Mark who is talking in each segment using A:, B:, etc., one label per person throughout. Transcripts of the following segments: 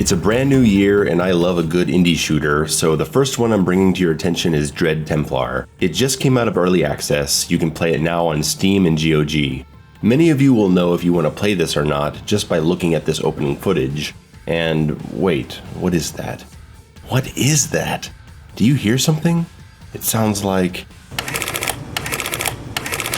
A: It's a brand new year and I love a good indie shooter, so the first one I'm bringing to your attention is Dread Templar. It just came out of early access. You can play it now on Steam and GOG. Many of you will know if you want to play this or not just by looking at this opening footage. And wait, what is that? What is that? Do you hear something? It sounds like...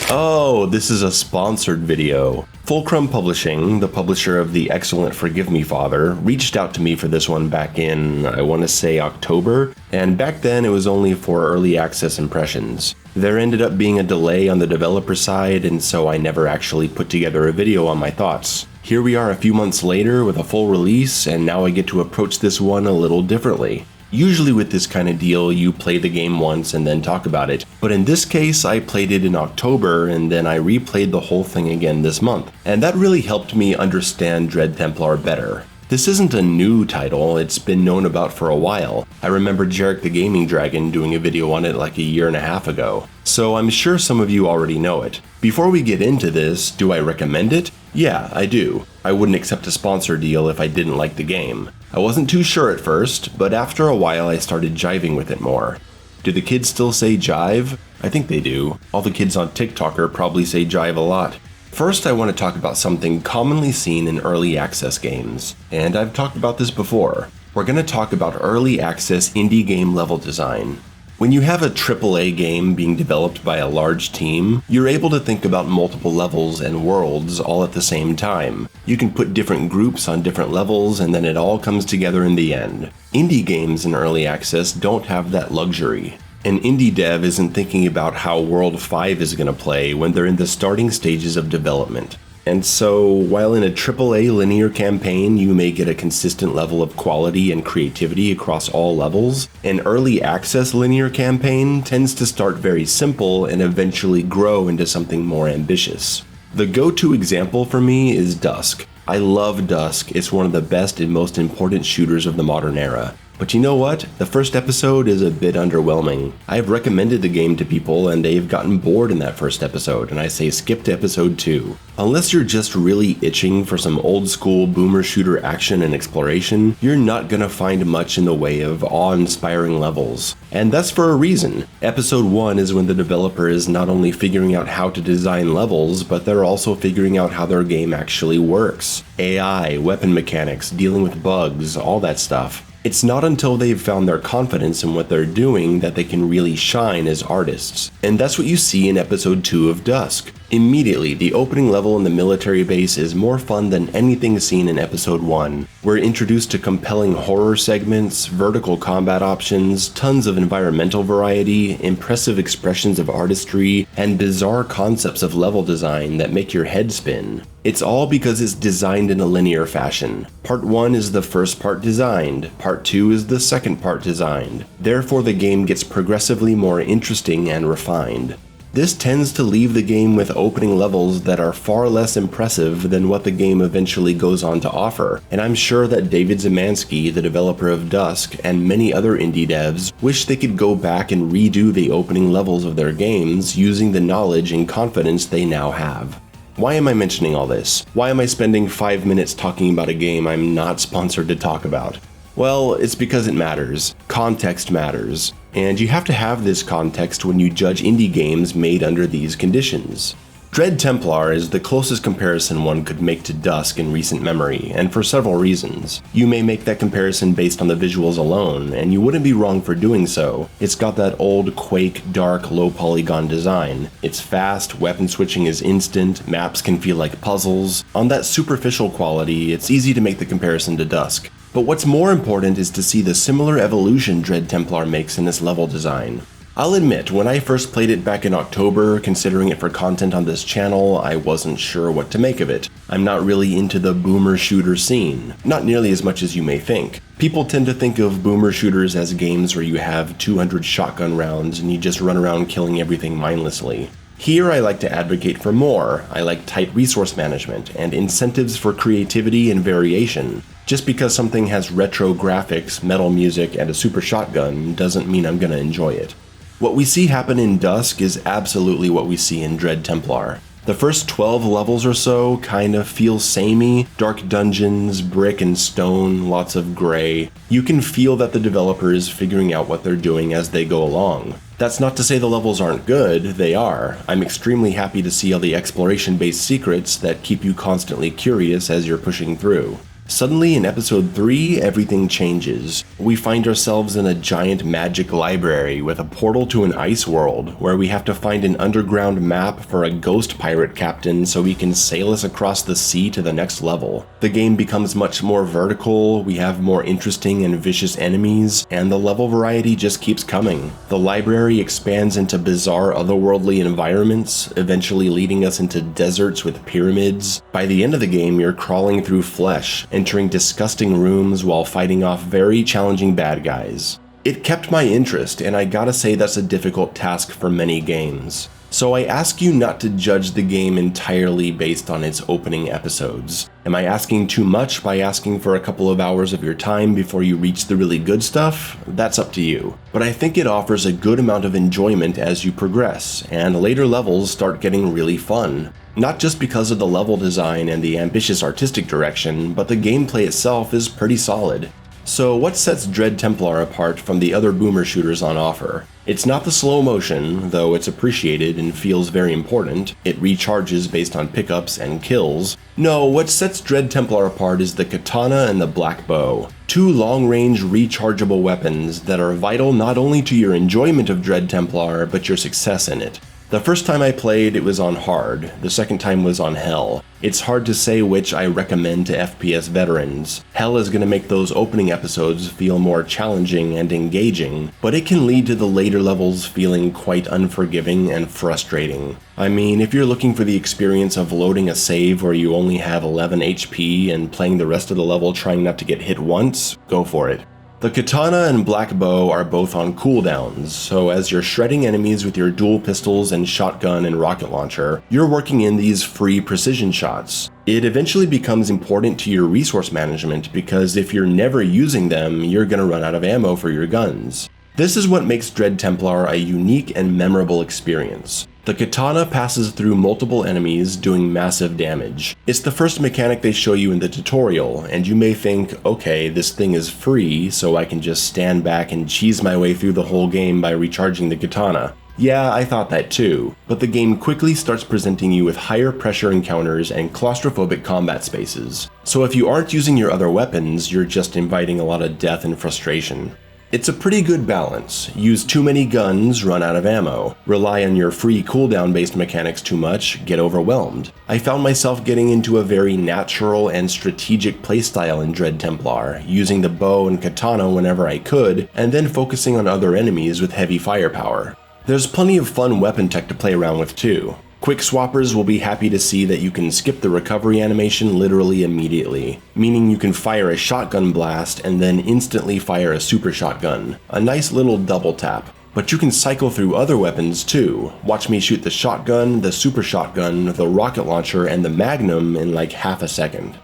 A: Oh, this is a sponsored video. Fulcrum Publishing, the publisher of the excellent Forgive Me Father, reached out to me for this one back in, I want to say October, and back then it was only for early access impressions. There ended up being a delay on the developer side, and so I never actually put together a video on my thoughts. Here we are a few months later with a full release, and now I get to approach this one a little differently. Usually with this kind of deal, you play the game once and then talk about it, but in this case I played it in October and then I replayed the whole thing again this month, and that really helped me understand Dread Templar better. This isn't a new title, it's been known about for a while. I remember Jarek the Gaming Dragon doing a video on it like a year and a half ago, so I'm sure some of you already know it. Before we get into this, do I recommend it? Yeah, I do. I wouldn't accept a sponsor deal if I didn't like the game. I wasn't too sure at first, but after a while I started jiving with it more. Do the kids still say jive? I think they do. All the kids on TikTok probably say jive a lot. First, I want to talk about something commonly seen in early access games, and I've talked about this before. We're going to talk about early access indie game level design. When you have a AAA game being developed by a large team, you're able to think about multiple levels and worlds all at the same time. You can put different groups on different levels and then it all comes together in the end. Indie games in early access don't have that luxury. An indie dev isn't thinking about how World 5 is going to play when they're in the starting stages of development. And so, while in a AAA linear campaign you may get a consistent level of quality and creativity across all levels, an early access linear campaign tends to start very simple and eventually grow into something more ambitious. The go-to example for me is Dusk. I love Dusk, it's one of the best and most important shooters of the modern era. But you know what? The first episode is a bit underwhelming. I've recommended the game to people and they've gotten bored in that first episode, and I say skip to episode 2. Unless you're just really itching for some old school boomer shooter action and exploration, you're not gonna find much in the way of awe-inspiring levels. And that's for a reason. Episode 1 is when the developer is not only figuring out how to design levels, but they're also figuring out how their game actually works. AI, weapon mechanics, dealing with bugs, all that stuff. It's not until they've found their confidence in what they're doing that they can really shine as artists. And that's what you see in episode 2 of Dusk. Immediately, the opening level in the military base is more fun than anything seen in episode 1. We're introduced to compelling horror segments, vertical combat options, tons of environmental variety, impressive expressions of artistry, and bizarre concepts of level design that make your head spin. It's all because it's designed in a linear fashion. Part 1 is the first part designed, Part 2 is the second part designed. Therefore, the game gets progressively more interesting and refined. This tends to leave the game with opening levels that are far less impressive than what the game eventually goes on to offer, and I'm sure that David Zemansky, the developer of Dusk, and many other indie devs wish they could go back and redo the opening levels of their games using the knowledge and confidence they now have. Why am I mentioning all this? Why am I spending 5 minutes talking about a game I'm not sponsored to talk about? Well, it's because it matters. Context matters. And you have to have this context when you judge indie games made under these conditions. Dread Templar is the closest comparison one could make to Dusk in recent memory, and for several reasons. You may make that comparison based on the visuals alone, and you wouldn't be wrong for doing so. It's got that old Quake, dark, low polygon design. It's fast, weapon switching is instant, maps can feel like puzzles. On that superficial quality, it's easy to make the comparison to Dusk. But what's more important is to see the similar evolution Dread Templar makes in its level design. I'll admit, when I first played it back in October, considering it for content on this channel, I wasn't sure what to make of it. I'm not really into the boomer shooter scene, not nearly as much as you may think. People tend to think of boomer shooters as games where you have 200 shotgun rounds and you just run around killing everything mindlessly. Here I like to advocate for more. I like tight resource management and incentives for creativity and variation. Just because something has retro graphics, metal music, and a super shotgun doesn't mean I'm gonna enjoy it. What we see happen in Dusk is absolutely what we see in Dread Templar. The first 12 levels or so kind of feel samey, dark dungeons, brick and stone, lots of gray. You can feel that the developer is figuring out what they're doing as they go along. That's not to say the levels aren't good, they are. I'm extremely happy to see all the exploration-based secrets that keep you constantly curious as you're pushing through. Suddenly, in episode 3, everything changes. We find ourselves in a giant magic library with a portal to an ice world, where we have to find an underground map for a ghost pirate captain so he can sail us across the sea to the next level. The game becomes much more vertical, we have more interesting and vicious enemies, and the level variety just keeps coming. The library expands into bizarre otherworldly environments, eventually leading us into deserts with pyramids. By the end of the game, you're crawling through flesh, entering disgusting rooms while fighting off very challenging bad guys. It kept my interest, and I gotta say that's a difficult task for many games. So I ask you not to judge the game entirely based on its opening episodes. Am I asking too much by asking for a couple of hours of your time before you reach the really good stuff? That's up to you. But I think it offers a good amount of enjoyment as you progress, and later levels start getting really fun. Not just because of the level design and the ambitious artistic direction, but the gameplay itself is pretty solid. So what sets Dread Templar apart from the other boomer shooters on offer? It's not the slow motion, though it's appreciated and feels very important. It recharges based on pickups and kills. No, what sets Dread Templar apart is the katana and the black bow. Two long-range rechargeable weapons that are vital not only to your enjoyment of Dread Templar, but your success in it. The first time I played, it was on hard. The second time was on hell. It's hard to say which I recommend to FPS veterans. Hell is going to make those opening episodes feel more challenging and engaging, but it can lead to the later levels feeling quite unforgiving and frustrating. I mean, if you're looking for the experience of loading a save where you only have 11 HP and playing the rest of the level trying not to get hit once, go for it. The katana and black bow are both on cooldowns, so as you're shredding enemies with your dual pistols and shotgun and rocket launcher, you're working in these free precision shots. It eventually becomes important to your resource management because if you're never using them, you're gonna run out of ammo for your guns. This is what makes Dread Templar a unique and memorable experience. The katana passes through multiple enemies, doing massive damage. It's the first mechanic they show you in the tutorial, and you may think, okay, this thing is free, so I can just stand back and cheese my way through the whole game by recharging the katana. Yeah, I thought that too, but the game quickly starts presenting you with higher pressure encounters and claustrophobic combat spaces. So if you aren't using your other weapons, you're just inviting a lot of death and frustration. It's a pretty good balance. Use too many guns, run out of ammo. Rely on your free cooldown based mechanics too much, get overwhelmed. I found myself getting into a very natural and strategic playstyle in Dread Templar, using the bow and katana whenever I could, and then focusing on other enemies with heavy firepower. There's plenty of fun weapon tech to play around with too. Quick swappers will be happy to see that you can skip the recovery animation literally immediately, meaning you can fire a shotgun blast and then instantly fire a super shotgun, a nice little double tap. But you can cycle through other weapons too. Watch me shoot the shotgun, the super shotgun, the rocket launcher, and the magnum in like half a second.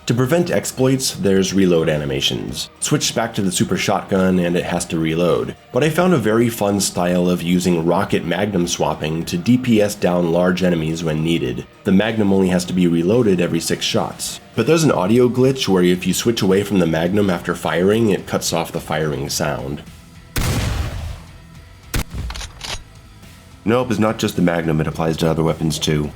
A: To prevent exploits, there's reload animations. Switch back to the super shotgun and it has to reload. But I found a very fun style of using rocket magnum swapping to DPS down large enemies when needed. The magnum only has to be reloaded every 6 shots. But there's an audio glitch where if you switch away from the magnum after firing, it cuts off the firing sound. Nope, it's not just the magnum, it applies to other weapons too.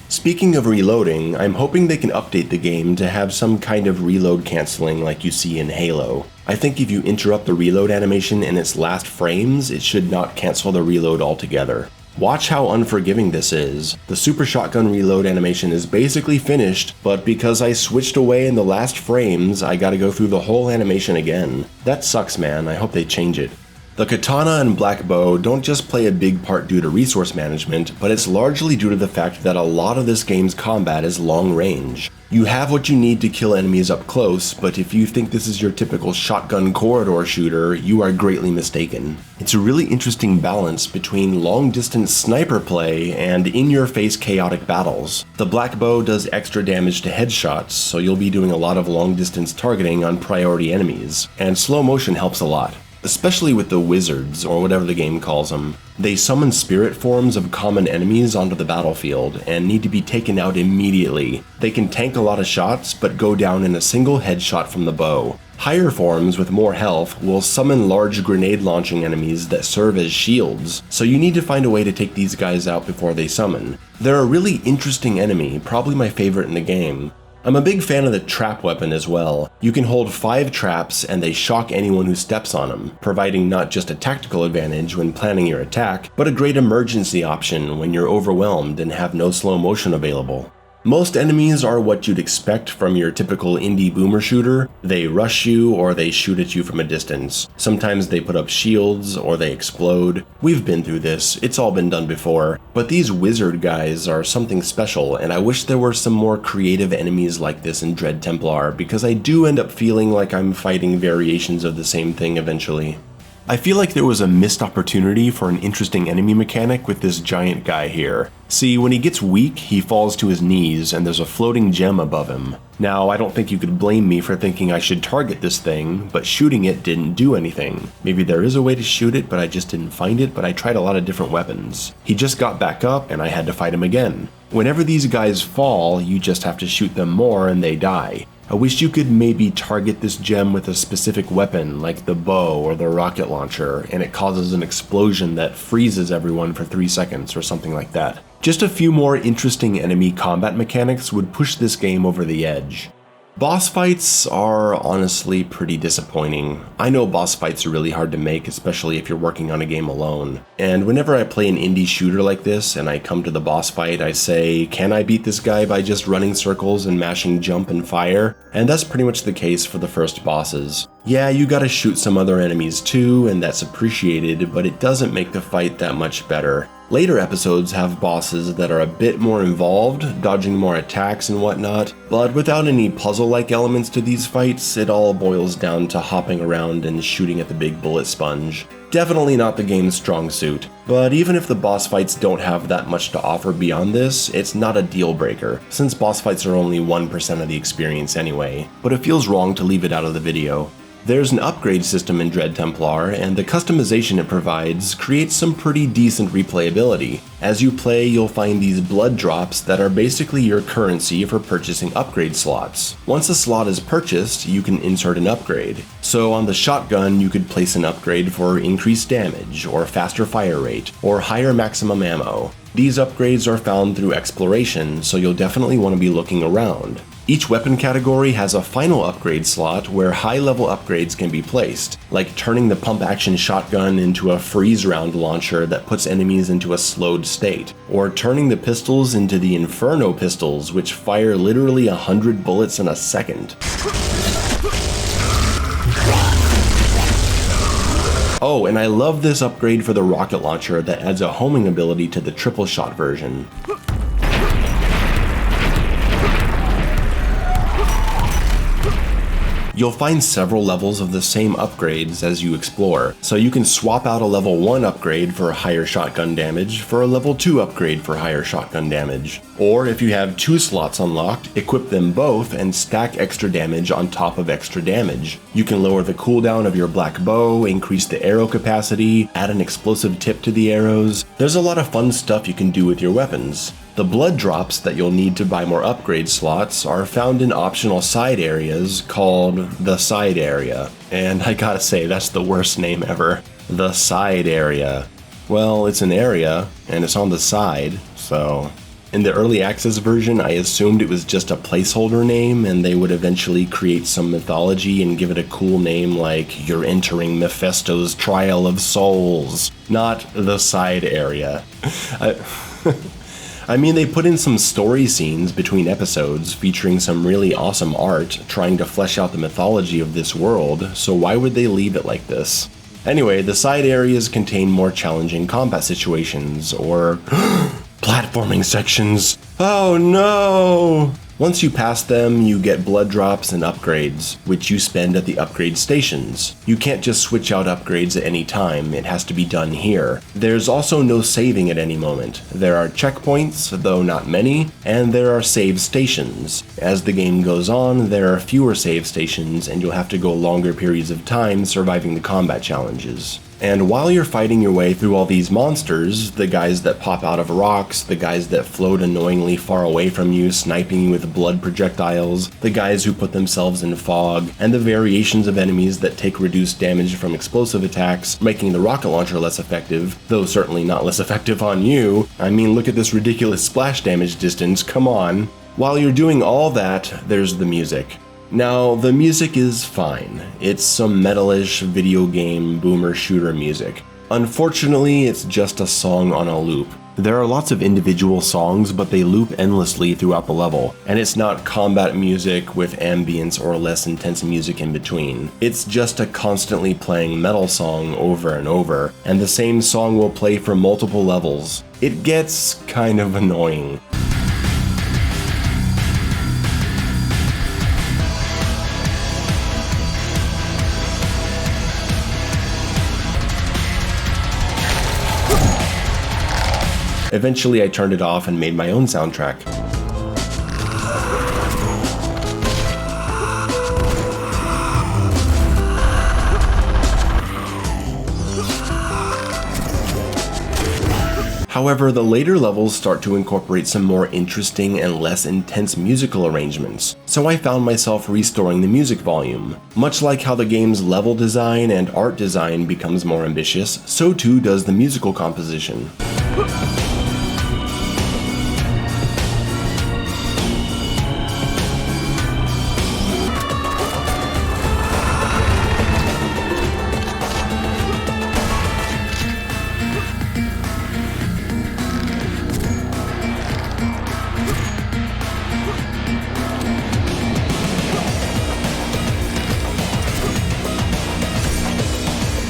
A: Speaking of reloading, I'm hoping they can update the game to have some kind of reload canceling like you see in Halo. I think if you interrupt the reload animation in its last frames, it should not cancel the reload altogether. Watch how unforgiving this is. The super shotgun reload animation is basically finished, but because I switched away in the last frames, I gotta go through the whole animation again. That sucks, man. I hope they change it. The katana and black bow don't just play a big part due to resource management, but it's largely due to the fact that a lot of this game's combat is long range. You have what you need to kill enemies up close, but if you think this is your typical shotgun corridor shooter, you are greatly mistaken. It's a really interesting balance between long-distance sniper play and in-your-face chaotic battles. The black bow does extra damage to headshots, so you'll be doing a lot of long-distance targeting on priority enemies, and slow motion helps a lot. especially with the wizards, or whatever the game calls them. They summon spirit forms of common enemies onto the battlefield and need to be taken out immediately. They can tank a lot of shots, but go down in a single headshot from the bow. Higher forms with more health will summon large grenade launching enemies that serve as shields, so you need to find a way to take these guys out before they summon. They're a really interesting enemy, probably my favorite in the game. I'm a big fan of the trap weapon as well. You can hold 5 traps and they shock anyone who steps on them, providing not just a tactical advantage when planning your attack, but a great emergency option when you're overwhelmed and have no slow motion available. Most enemies are what you'd expect from your typical indie boomer shooter. They rush you or they shoot at you from a distance. Sometimes they put up shields or they explode. We've been through this, it's all been done before. But these wizard guys are something special, and I wish there were some more creative enemies like this in Dread Templar, because I do end up feeling like I'm fighting variations of the same thing eventually. I feel like there was a missed opportunity for an interesting enemy mechanic with this giant guy here. See, when he gets weak, he falls to his knees and there's a floating gem above him. Now, I don't think you could blame me for thinking I should target this thing, but shooting it didn't do anything. Maybe there is a way to shoot it, but I just didn't find it, but I tried a lot of different weapons. He just got back up and I had to fight him again. Whenever these guys fall, you just have to shoot them more and they die. I wish you could maybe target this gem with a specific weapon like the bow or the rocket launcher, and it causes an explosion that freezes everyone for 3 seconds or something like that. Just a few more interesting enemy combat mechanics would push this game over the edge. Boss fights are honestly pretty disappointing. I know boss fights are really hard to make, especially if you're working on a game alone. And whenever I play an indie shooter like this and I come to the boss fight, I say, can I beat this guy by just running circles and mashing jump and fire? And that's pretty much the case for the first bosses. Yeah, you gotta shoot some other enemies too, and that's appreciated, but it doesn't make the fight that much better. Later episodes have bosses that are a bit more involved, dodging more attacks and whatnot, but without any puzzle-like elements to these fights, it all boils down to hopping around and shooting at the big bullet sponge. Definitely not the game's strong suit, but even if the boss fights don't have that much to offer beyond this, it's not a deal breaker, since boss fights are only 1% of the experience anyway, but it feels wrong to leave it out of the video. There's an upgrade system in Dread Templar, and the customization it provides creates some pretty decent replayability. As you play, you'll find these blood drops that are basically your currency for purchasing upgrade slots. Once a slot is purchased, you can insert an upgrade. So on the shotgun, you could place an upgrade for increased damage, or faster fire rate, or higher maximum ammo. These upgrades are found through exploration, so you'll definitely want to be looking around. Each weapon category has a final upgrade slot where high-level upgrades can be placed, like turning the pump-action shotgun into a freeze round launcher that puts enemies into a slowed state, or turning the pistols into the Inferno pistols, which fire literally 100 bullets in a second. Oh, and I love this upgrade for the rocket launcher that adds a homing ability to the triple shot version. You'll find several levels of the same upgrades as you explore, so you can swap out a level 1 upgrade for higher shotgun damage for a level 2 upgrade for higher shotgun damage. Or if you have 2 slots unlocked, equip them both and stack extra damage on top of extra damage. You can lower the cooldown of your black bow, increase the arrow capacity, add an explosive tip to the arrows. There's a lot of fun stuff you can do with your weapons. The blood drops that you'll need to buy more upgrade slots are found in optional side areas called the side area. And I gotta say, that's the worst name ever. The side area. Well, it's an area, and it's on the side, so... In the early access version, I assumed it was just a placeholder name, and they would eventually create some mythology and give it a cool name like You're Entering Mephisto's Trial of Souls, not the side area. I mean, they put in some story scenes between episodes featuring some really awesome art trying to flesh out the mythology of this world, so why would they leave it like this? Anyway, the side areas contain more challenging combat situations, or platforming sections. Oh no! Once you pass them, you get blood drops and upgrades, which you spend at the upgrade stations. You can't just switch out upgrades at any time, it has to be done here. There's also no saving at any moment. There are checkpoints, though not many, and there are save stations. As the game goes on, there are fewer save stations, and you'll have to go longer periods of time surviving the combat challenges. And while you're fighting your way through all these monsters, the guys that pop out of rocks, the guys that float annoyingly far away from you, sniping you with blood projectiles, the guys who put themselves in fog, and the variations of enemies that take reduced damage from explosive attacks, making the rocket launcher less effective, though certainly not less effective on you. I mean, look at this ridiculous splash damage distance, come on. While you're doing all that, there's the music. Now, the music is fine. It's some metalish video game boomer shooter music. Unfortunately, it's just a song on a loop. There are lots of individual songs, but they loop endlessly throughout the level, and it's not combat music with ambience or less intense music in between. It's just a constantly playing metal song over and over, and the same song will play for multiple levels. It gets kind of annoying. Eventually, I turned it off and made my own soundtrack. However, the later levels start to incorporate some more interesting and less intense musical arrangements, so I found myself restoring the music volume. Much like how the game's level design and art design becomes more ambitious, so too does the musical composition.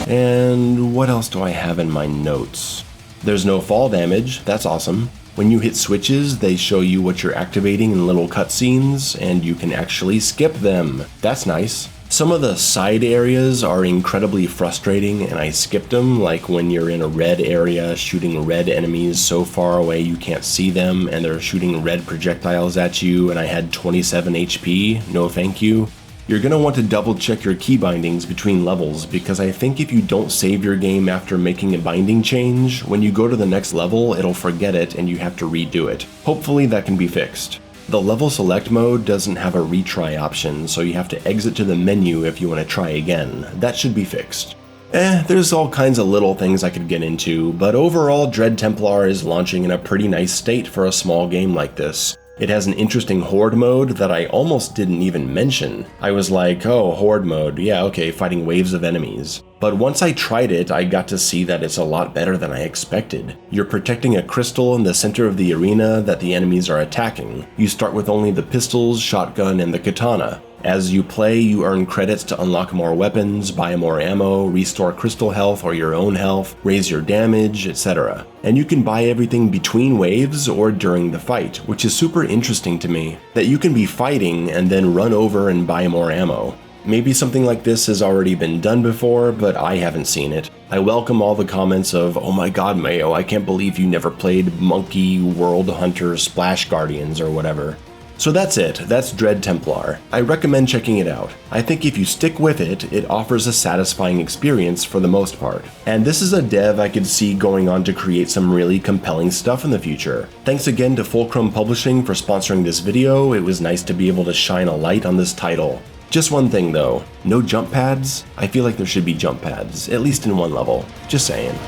A: And what else do I have in my notes? There's no fall damage, that's awesome. When you hit switches, they show you what you're activating in little cutscenes, and you can actually skip them. That's nice. Some of the side areas are incredibly frustrating, and I skipped them, like when you're in a red area shooting red enemies so far away you can't see them, and they're shooting red projectiles at you, and I had 27 HP, no thank you. You're going to want to double check your key bindings between levels, because I think if you don't save your game after making a binding change, when you go to the next level it'll forget it and you have to redo it. Hopefully that can be fixed. The level select mode doesn't have a retry option, so you have to exit to the menu if you want to try again. That should be fixed. There's all kinds of little things I could get into, but overall Dread Templar is launching in a pretty nice state for a small game like this. It has an interesting horde mode that I almost didn't even mention. I was like, oh, horde mode, yeah, okay, fighting waves of enemies. But once I tried it, I got to see that it's a lot better than I expected. You're protecting a crystal in the center of the arena that the enemies are attacking. You start with only the pistols, shotgun, and the katana. As you play, you earn credits to unlock more weapons, buy more ammo, restore crystal health or your own health, raise your damage, etc. And you can buy everything between waves or during the fight, which is super interesting to me, that you can be fighting and then run over and buy more ammo. Maybe something like this has already been done before, but I haven't seen it. I welcome all the comments of, oh my god Mayo, I can't believe you never played Monkey World Hunter Splash Guardians or whatever. So that's it, that's Dread Templar. I recommend checking it out. I think if you stick with it, it offers a satisfying experience for the most part. And this is a dev I could see going on to create some really compelling stuff in the future. Thanks again to Fulcrum Publishing for sponsoring this video, it was nice to be able to shine a light on this title. Just one thing though, no jump pads? I feel like there should be jump pads, at least in one level. Just saying.